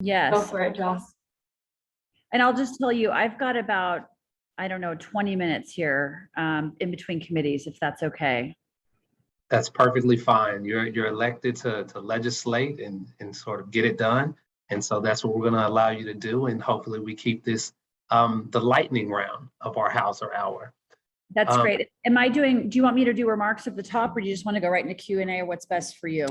Yes. Go for it, Joss. And I'll just tell you, I've got about, I don't know, 20 minutes here in between committees, if that's okay. That's perfectly fine. You're elected to legislate and sort of get it done. And so that's what we're going to allow you to do. And hopefully we keep this the lightning round of our House or Hour. That's great. Do you want me to do remarks at the top, or do you just want to go right into Q&A, or what's best for you?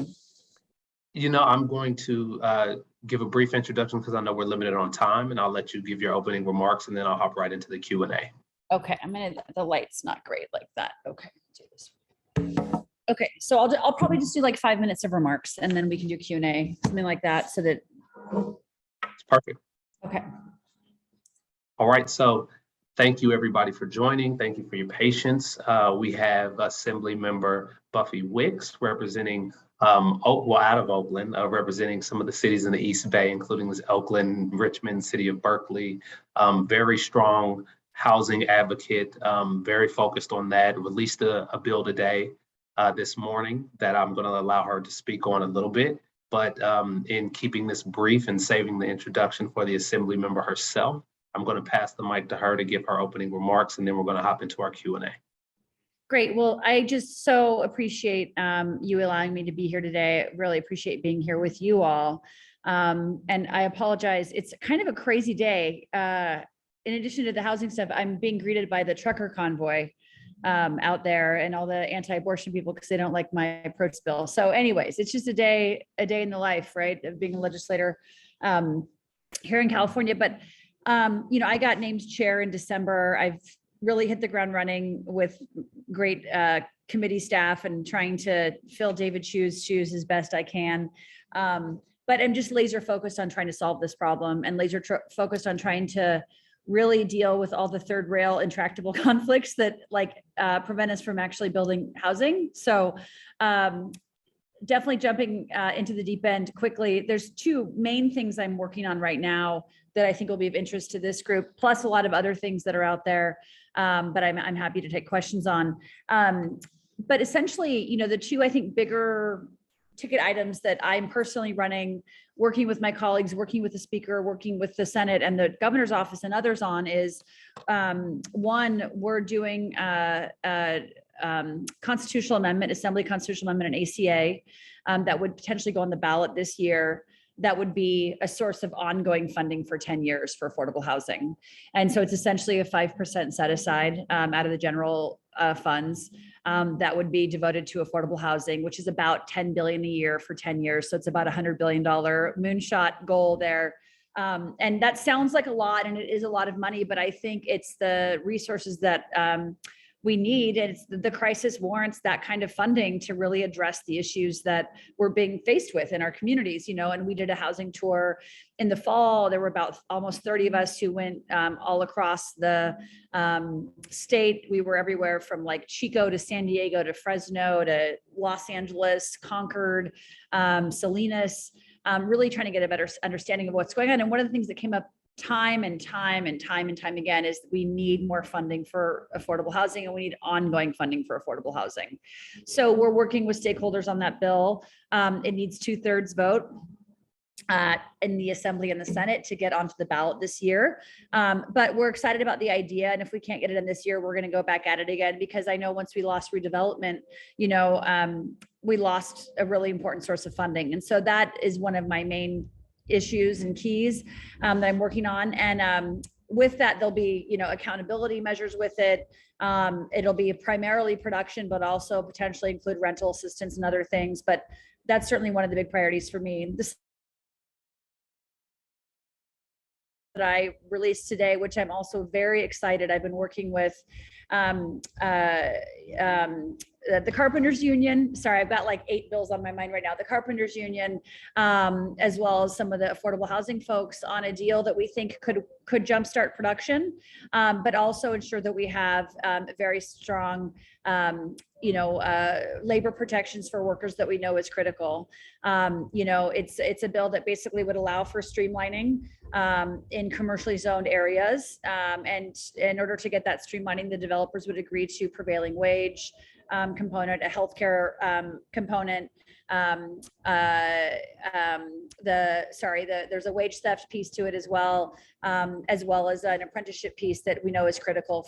I'm going to give a brief introduction because I know we're limited on time, and I'll let you give your opening remarks, and then I'll hop right into the Q&A. Okay, the light's not great like that. Okay, do this. Okay, so I'll probably just do like 5 minutes of remarks, and then we can do Q&A, something like that, so that. It's perfect. Okay. All right, so thank you everybody for joining. Thank you for your patience. We have Assemblymember Buffy Wicks representing out of Oakland, representing some of the cities in the East Bay, including Oakland, Richmond, City of Berkeley. Very strong housing advocate, very focused on that. Released a bill today, this morning, that I'm going to allow her to speak on a little bit. But in keeping this brief and saving the introduction for the Assembly member herself, I'm going to pass the mic to her to give her opening remarks, and then we're going to hop into our Q&A. Great. Well, I just so appreciate you allowing me to be here today. I really appreciate being here with you all. And I apologize. It's kind of a crazy day. In addition to the housing stuff, I'm being greeted by the trucker convoy out there and all the anti-abortion people because they don't like my approach bill. So anyways, it's just a day in the life, right, of being a legislator here in California. But, I got named chair in December. I've really hit the ground running with great committee staff and trying to fill David Chu's shoes as best I can. But I'm just laser focused on trying to solve this problem and laser focused on trying to really deal with all the third rail intractable conflicts that prevent us from actually building housing. So definitely jumping into the deep end quickly. There's two main things I'm working on right now that I think will be of interest to this group, plus a lot of other things that are out there. But I'm happy to take questions on. But essentially, the two, I think, bigger ticket items that I'm personally running, working with my colleagues, working with the speaker, working with the Senate and the governor's office and others on is, one, we're doing constitutional amendment, Assembly constitutional amendment, and ACA that would potentially go on the ballot this year. That would be a source of ongoing funding for 10 years for affordable housing. And so it's essentially a 5% set aside out of the general funds that would be devoted to affordable housing, which is about $10 billion a year for 10 years. So it's about $100 billion moonshot goal there. And that sounds like a lot, and it is a lot of money, but I think it's the resources that we need, and it's the crisis warrants that kind of funding to really address the issues that we're being faced with in our communities, and we did a housing tour in the fall. There were about almost 30 of us who went all across the state. We were everywhere from like Chico to San Diego to Fresno to Los Angeles, Concord, Salinas, really trying to get a better understanding of what's going on. And one of the things that came up time and time again is we need more funding for affordable housing, and we need ongoing funding for affordable housing. So we're working with stakeholders on that bill. It needs 2/3 vote in the Assembly and the Senate to get onto the ballot this year. But we're excited about the idea. And if we can't get it in this year, we're going to go back at it again, because I know once we lost redevelopment, we lost a really important source of funding. And so that is one of my main issues and keys that I'm working on. And with that, there'll be, accountability measures with it. It'll be primarily production, but also potentially include rental assistance and other things. But that's certainly one of the big priorities for me. This that I released today, which I'm also very excited. I've been working with the Carpenters Union. Sorry, I've got like 8 bills on my mind right now. The Carpenters Union, as well as some of the affordable housing folks, on a deal that we think could jumpstart production, but also ensure that we have very strong, labor protections for workers that we know is critical. It's a bill that basically would allow for streamlining in commercially zoned areas. And in order to get that streamlining, the developers would agree to prevailing wage component, a healthcare component, There's a wage theft piece to it as well as an apprenticeship piece that we know is critical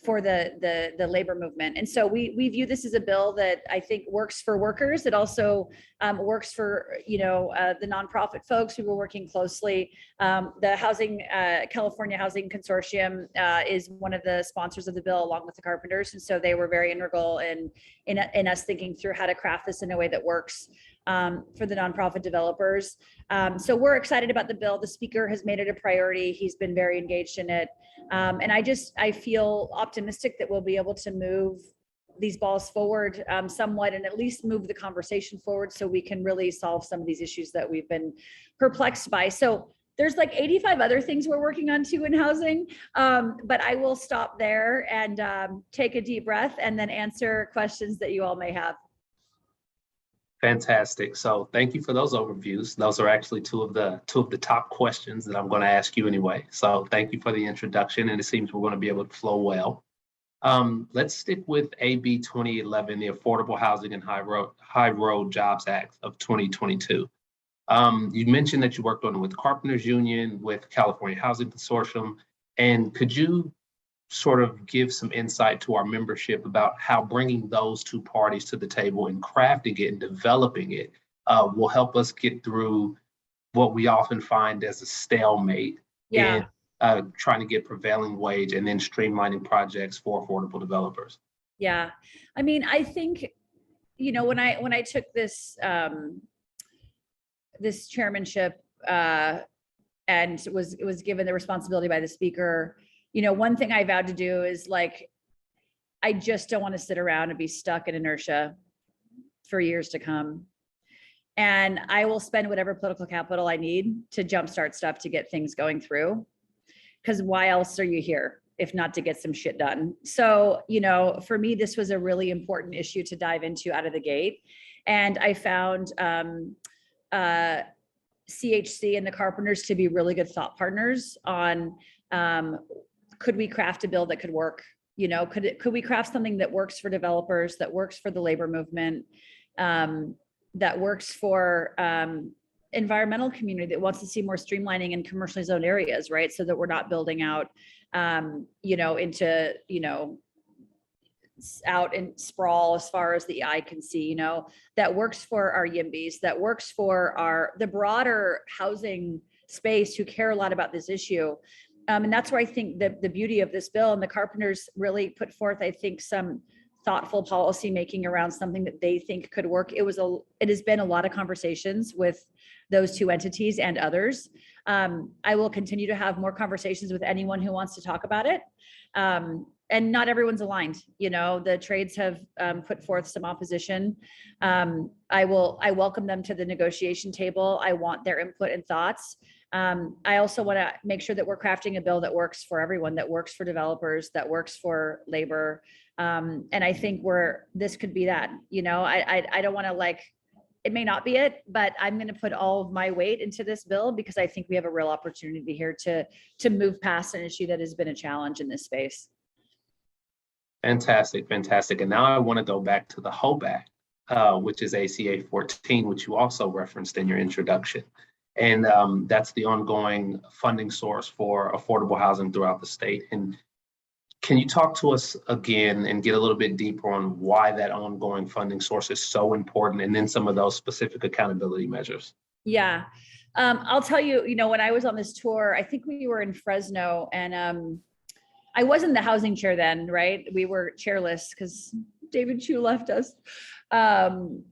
for the labor movement. And so we view this as a bill that I think works for workers. It also works for, the nonprofit folks who were working closely. The California Housing Consortium is one of the sponsors of the bill, along with the carpenters. And so they were very integral in us thinking through how to craft this in a way that works for the nonprofit developers. So we're excited about the bill. The speaker has made it a priority. He's been very engaged in it. And I feel optimistic that we'll be able to move these balls forward somewhat, and at least move the conversation forward so we can really solve some of these issues that we've been perplexed by. So there's like 85 other things we're working on too in housing, but I will stop there and take a deep breath and then answer questions that you all may have. Fantastic. So thank you for those overviews. Those are actually two of the top questions that I'm going to ask you anyway. So thank you for the introduction, and it seems we're going to be able to flow well. Let's stick with AB 2011, the Affordable Housing and High Road Jobs Act of 2022. You mentioned that you worked on it with Carpenters Union, with California Housing Consortium, and could you sort of give some insight to our membership about how bringing those two parties to the table and crafting it and developing it will help us get through what we often find as a stalemate in trying to get prevailing wage and then streamlining projects for affordable developers? Yeah, I mean, I think, when I took this this chairmanship and was given the responsibility by the speaker, one thing I vowed to do is I just don't want to sit around and be stuck in inertia for years to come. And I will spend whatever political capital I need to jumpstart stuff to get things going through. Because why else are you here if not to get some shit done? So, for me, this was a really important issue to dive into out of the gate. And I found CHC and the Carpenters to be really good thought partners on could we craft a bill that could work? Could we craft something that works for developers, that works for the labor movement, that works for environmental community that wants to see more streamlining in commercially zoned areas, right? So that we're not building out, into, out in sprawl as far as the eye can see, that works for our YIMBYs, that works for the broader housing space who care a lot about this issue. And that's where I think the beauty of this bill, and the Carpenters really put forth, I think, some thoughtful policy making around something that they think could work. It has been a lot of conversations with those two entities and others. I will continue to have more conversations with anyone who wants to talk about it. And not everyone's aligned. The trades have put forth some opposition. I welcome them to the negotiation table. I want their input and thoughts. I also want to make sure that we're crafting a bill that works for everyone, that works for developers, that works for labor. And I think this could be that. I don't want to it may not be it, but I'm going to put all of my weight into this bill because I think we have a real opportunity here to move past an issue that has been a challenge in this space. Fantastic. And now I want to go back to the HOPE Act, which is ACA 14, which you also referenced in your introduction. And that's the ongoing funding source for affordable housing throughout the state. And can you talk to us again and get a little bit deeper on why that ongoing funding source is so important, and then some of those specific accountability measures? Yeah, I'll tell you, when I was on this tour, I think we were in Fresno, and I wasn't the housing chair then, right? We were chairless because David Chu left us. And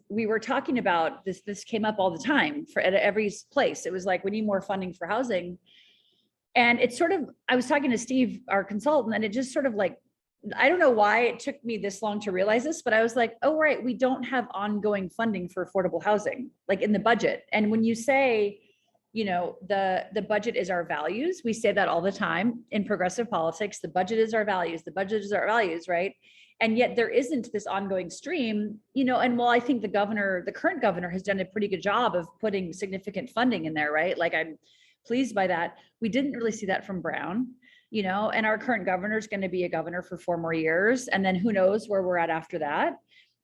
we were talking about this came up all the time at every place. It was like, we need more funding for housing. And I was talking to Steve, our consultant, and it just sort of I don't know why it took me this long to realize this, but I was like, oh, right, we don't have ongoing funding for affordable housing, in the budget. And when you say, the budget is our values, we say that all the time in progressive politics, the budget is our values, right? And yet there isn't this ongoing stream, and while I think the current governor has done a pretty good job of putting significant funding in there, right? I'm pleased by that. We didn't really see that from Brown, and our current governor is going to be a governor for 4 more years. And then who knows where we're at after that.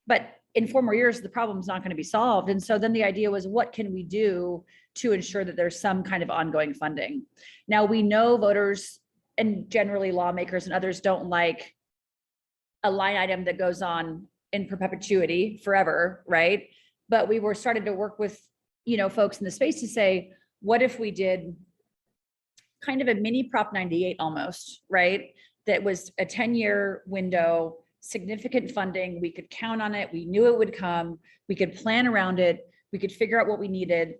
But in 4 more years, the problem's not going to be solved. And so then the idea was, what can we do to ensure that there's some kind of ongoing funding? Now, we know voters and generally lawmakers and others don't like a line item that goes on in perpetuity forever, right? But we were starting to work with, folks in the space to say, what if we did kind of a mini Prop 98 almost, right? That was a 10-year window, significant funding. We could count on it. We knew it would come. We could plan around it. We could figure out what we needed.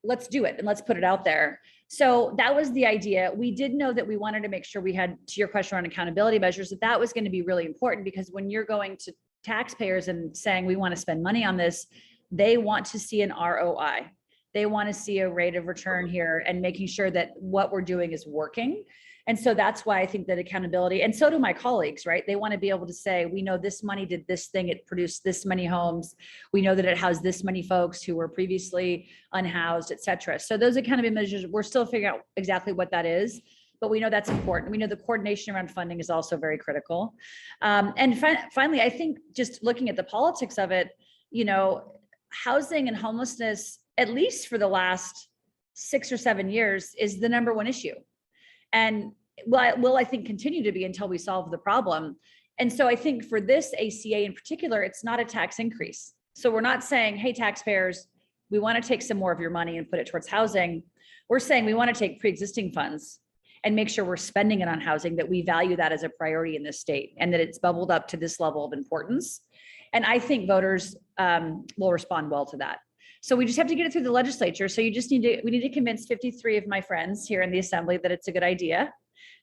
Let's do it and let's put it out there. So that was the idea. We did know that we wanted to make sure we had, to your question on accountability measures, that was going to be really important, because when you're going to taxpayers and saying, we want to spend money on this, they want to see an ROI. They want to see a rate of return here and making sure that what we're doing is working. And so that's why I think that accountability, and so do my colleagues, right? They want to be able to say, we know this money did this thing, it produced this many homes. We know that it housed this many folks who were previously unhoused, et cetera. So those accountability measures, we're still figuring out exactly what that is, but we know that's important. We know the coordination around funding is also very critical. And finally, I think just looking at the politics of it, housing and homelessness, at least for the last 6 or 7 years, is the number one issue. And will I think continue to be until we solve the problem. And so I think for this ACA in particular, it's not a tax increase. So we're not saying, hey, taxpayers, we want to take some more of your money and put it towards housing. We're saying we want to take pre-existing funds and make sure we're spending it on housing, that we value that as a priority in this state and that it's bubbled up to this level of importance. And I think voters will respond well to that. So we just have to get it through the legislature. So we need to convince 53 of my friends here in the assembly that it's a good idea.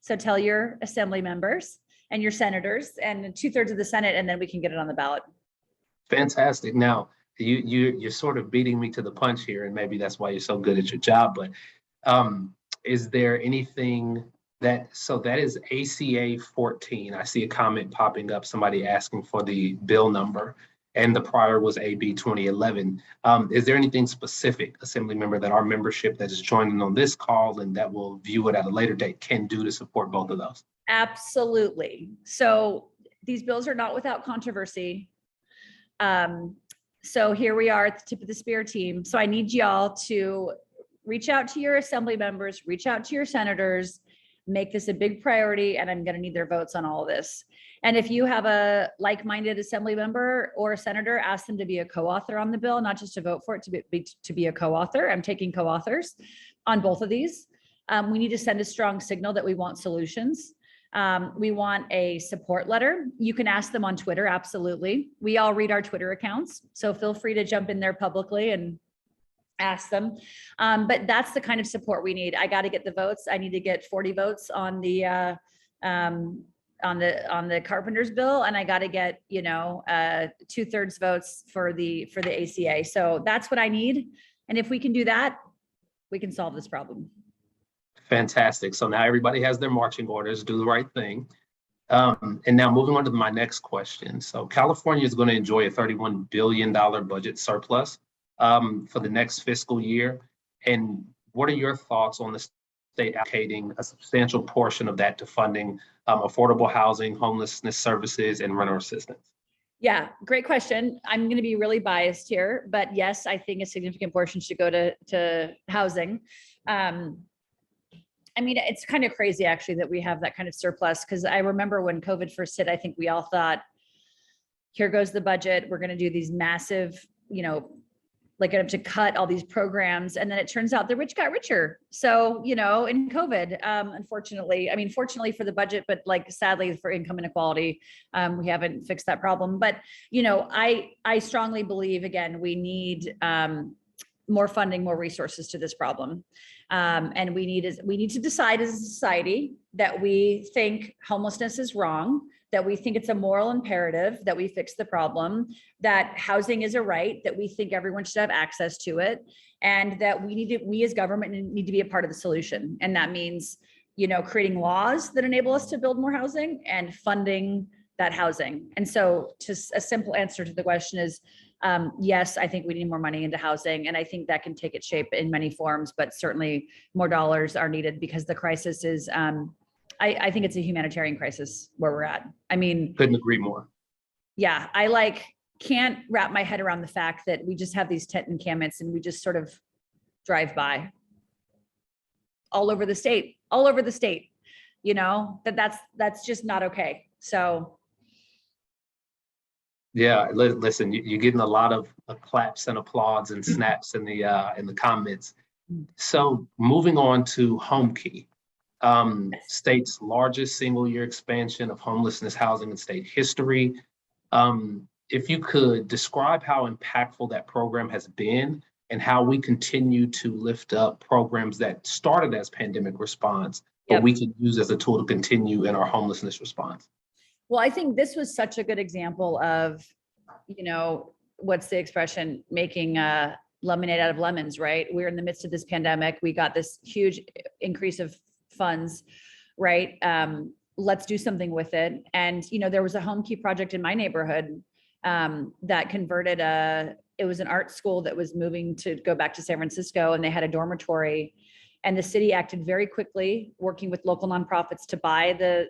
So tell your assembly members and your senators and 2/3 of the Senate, and then we can get it on the ballot. Fantastic. Now, you're sort of beating me to the punch here, and maybe that's why you're so good at your job, but is there anything that is ACA 14. I see a comment popping up, somebody asking for the bill number, and the prior was AB 2011. Is there anything specific, Assembly Member, that our membership that is joining on this call and that will view it at a later date can do to support both of those? Absolutely. So these bills are not without controversy. So here we are at the tip of the spear team. So I need y'all to reach out to your assembly members, reach out to your senators, make this a big priority, and I'm going to need their votes on all of this. And if you have a like-minded assembly member or a senator, ask them to be a co-author on the bill, not just to vote for it, to be a co-author. I'm taking co-authors on both of these. We need to send a strong signal that we want solutions. We want a support letter. You can ask them on Twitter, absolutely. We all read our Twitter accounts, so feel free to jump in there publicly and ask them. But that's the kind of support we need. I got to get the votes. I need to get 40 votes on the carpenter's bill, and I got to get 2/3 votes for the ACA. So that's what I need. And if we can do that, we can solve this problem. Fantastic. So now everybody has their marching orders, do the right thing. And now moving on to my next question. So California is going to enjoy a $31 billion budget surplus for the next fiscal year. And what are your thoughts on the state allocating a substantial portion of that to funding affordable housing, homelessness services, and renter assistance? Yeah, great question. I'm going to be really biased here, but yes, I think a significant portion should go to housing. I mean, it's kind of crazy actually that we have that kind of surplus, because I remember when COVID first hit, I think we all thought, here goes the budget. We're going to do these massive, like to cut all these programs. And then it turns out the rich got richer. So, in COVID, fortunately for the budget, but sadly for income inequality, we haven't fixed that problem. But, I strongly believe, again, we need more funding, more resources to this problem. And we need to decide as a society that we think homelessness is wrong, that we think it's a moral imperative, that we fix the problem, that housing is a right, that we think everyone should have access to it, and that we as government need to be a part of the solution. And that means, creating laws that enable us to build more housing and funding that housing. And so just a simple answer to the question is, yes, I think we need more money into housing. And I think that can take its shape in many forms, but certainly more dollars are needed, because the crisis is, I think it's a humanitarian crisis where we're at. I mean, couldn't agree more. Yeah, can't wrap my head around the fact that we just have these tent encampments and we just sort of drive by all over the state, that's just not okay. So. Yeah, listen, you're getting a lot of claps and applause and snaps in the comments. So moving on to Homekey, state's largest single-year expansion of homelessness housing in state history. If you could describe how impactful that program has been and how we continue to lift up programs that started as pandemic response, but we can use as a tool to continue in our homelessness response. Well, I think this was such a good example of, what's the expression, making lemonade out of lemons, right? We're in the midst of this pandemic. We got this huge increase of funds, right? Let's do something with it. And, there was a Homekey project in my neighborhood that converted it was an art school that was moving to go back to San Francisco, and they had a dormitory, and the city acted very quickly, working with local nonprofits to buy the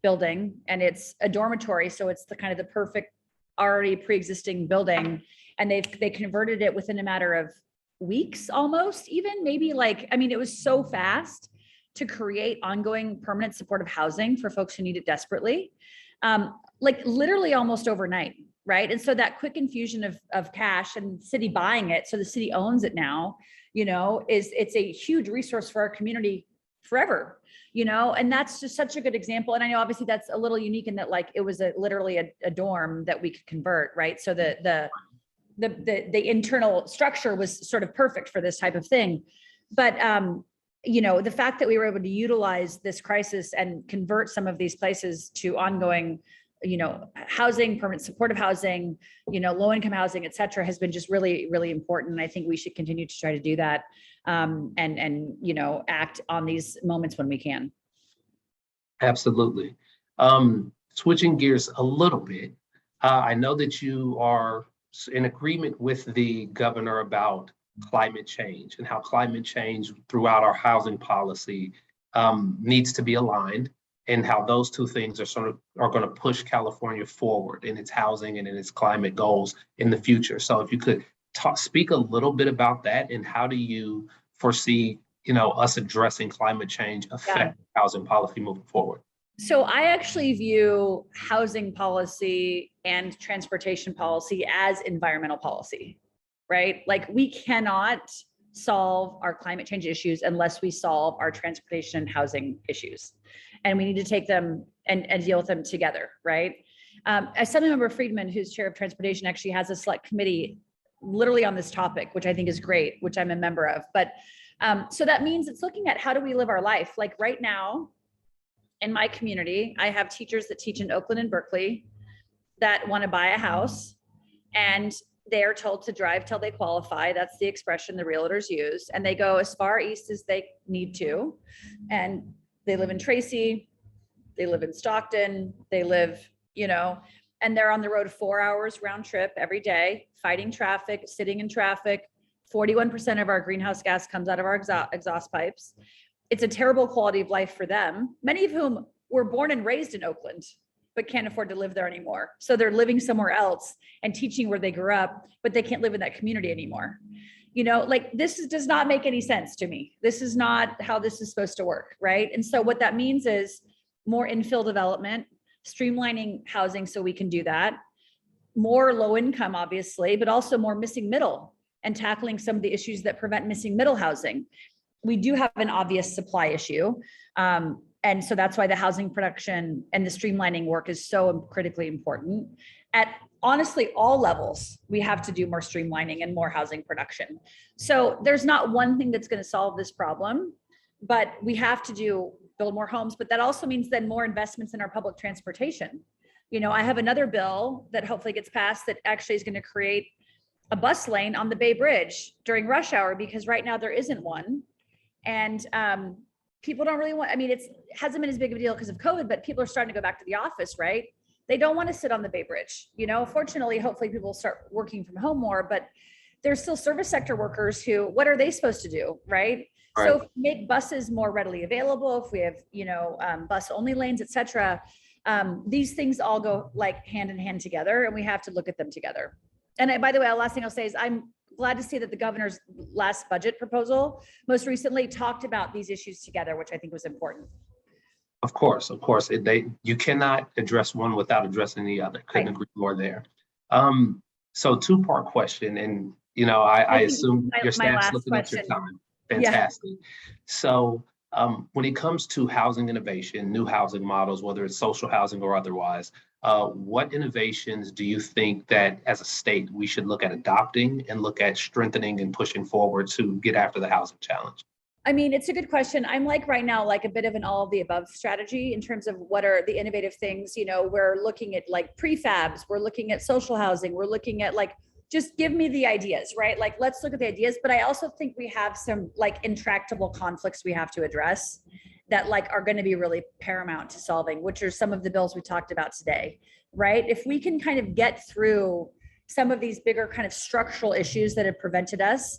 building. And it's a dormitory, so it's the kind of the perfect already pre-existing building, and they converted it within a matter of weeks, almost, even maybe it was so fast to create ongoing permanent supportive housing for folks who need it desperately, literally almost overnight, right? And so that quick infusion of cash and the city buying it, so the city owns it now, it's a huge resource for our community forever, and that's just such a good example. And I know obviously that's a little unique in that it was literally a dorm that we could convert, right? So the internal structure was sort of perfect for this type of thing. But the fact that we were able to utilize this crisis and convert some of these places to ongoing housing, permanent supportive housing, low income housing, et cetera, has been just really, really important. And I think we should continue to try to do that and act on these moments when we can. Absolutely. Switching gears a little bit, I know that you are in agreement with the governor about climate change and how climate change throughout our housing policy needs to be aligned, and how those two things are going to push California forward in its housing and in its climate goals in the future. So if you could speak a little bit about that, and how do you foresee, us addressing climate change affect housing policy moving forward? So I actually view housing policy and transportation policy as environmental policy, right? We cannot solve our climate change issues unless we solve our transportation and housing issues. And we need to take them and deal with them together, right? Assemblymember Friedman, who's chair of transportation, actually has a select committee literally on this topic, which I think is great, which I'm a member of. But so that means it's looking at how do we live our life? Right now in my community, I have teachers that teach in Oakland and Berkeley that want to buy a house, and they are told to drive till they qualify. That's the expression the realtors use. And they go as far east as they need to. And they live in Tracy, they live in Stockton, they live, and they're on the road 4 hours round trip every day, fighting traffic, sitting in traffic. 41% of our greenhouse gas comes out of our exhaust pipes. It's a terrible quality of life for them, many of whom were born and raised in Oakland, but can't afford to live there anymore. So they're living somewhere else and teaching where they grew up, but they can't live in that community anymore. This does not make any sense to me. This is not how this is supposed to work, right? And so what that means is more infill development, streamlining housing so we can do that, more low income, obviously, but also more missing middle, and tackling some of the issues that prevent missing middle housing. We do have an obvious supply issue. And so that's why the housing production and the streamlining work is so critically important. At honestly all levels, we have to do more streamlining and more housing production. So there's not one thing that's going to solve this problem, but we have to build more homes. But that also means then more investments in our public transportation. I have another bill that hopefully gets passed that actually is going to create a bus lane on the Bay Bridge during rush hour, because right now there isn't one. And people don't really want, it hasn't been as big of a deal because of COVID, but people are starting to go back to the office, right? They don't want to sit on the Bay Bridge. Fortunately, hopefully people start working from home more, but there's still service sector workers who, what are they supposed to do, right? So if we make buses more readily available, if we have, bus only lanes, et cetera, These things all go like hand in hand together, and we have to look at them together. And by the way, the last thing I'll say is I'm glad to see that the governor's last budget proposal most recently talked about these issues together, which I think was important. Of course. You cannot address one without addressing the other. Couldn't agree more there. So two-part question, and I assume your staff's looking at your time. Fantastic. Yeah. So when it comes to housing innovation, new housing models, whether it's social housing or otherwise, what innovations do you think that as a state we should look at adopting and look at strengthening and pushing forward to get after the housing challenge? I mean, it's a good question. I'm like right now, like a bit of an all of the above strategy in terms of what are the innovative things. We're looking at like prefabs, we're looking at social housing, we're looking at like, just give me the ideas, right? Like, let's look at the ideas. But I also think we have some like intractable conflicts we have to address that like are going to be really paramount to solving, which are some of the bills we talked about today, right? If we can kind of get through some of these bigger kind of structural issues that have prevented us,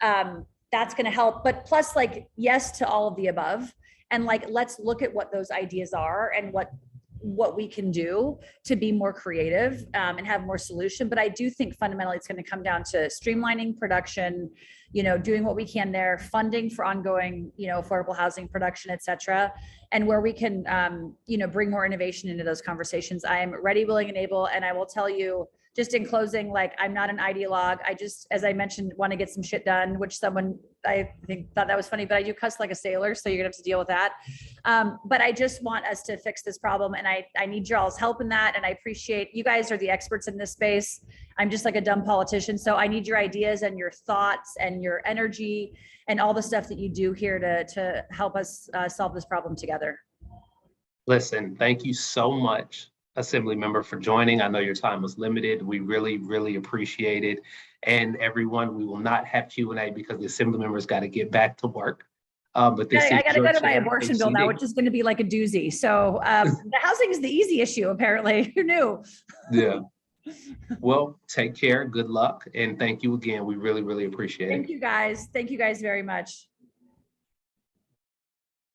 that's going to help. But plus, like, yes to all of the above. And like, let's look at what those ideas are and what we can do to be more creative and have more solution. But I do think fundamentally it's going to come down to streamlining production, doing what we can there, funding for ongoing, affordable housing production, et cetera. And where we can, bring more innovation into those conversations. I am ready, willing, and able. And I will tell you, just in closing, like, I'm not an ideologue. I just, as I mentioned, want to get some shit done, which someone I think thought that was funny, but I do cuss like a sailor. So you're gonna have to deal with that. But I just want us to fix this problem. And I need your all's help in that. And I appreciate you guys are the experts in this space. I'm just like a dumb politician. So I need your ideas and your thoughts and your energy and all the stuff that you do here to help us solve this problem together. Listen, thank you so much, Assemblymember, for joining. I know your time was limited. We really, really appreciate it. And everyone, we will not have Q&A because the Assemblymember's got to get back to work. But this I got to go to my abortion bill now, which is going to be like a doozy. So the housing is the easy issue, apparently. Who knew? Yeah. Well, take care. Good luck. And thank you again. We really, really appreciate it. Thank you guys. Thank you guys very much.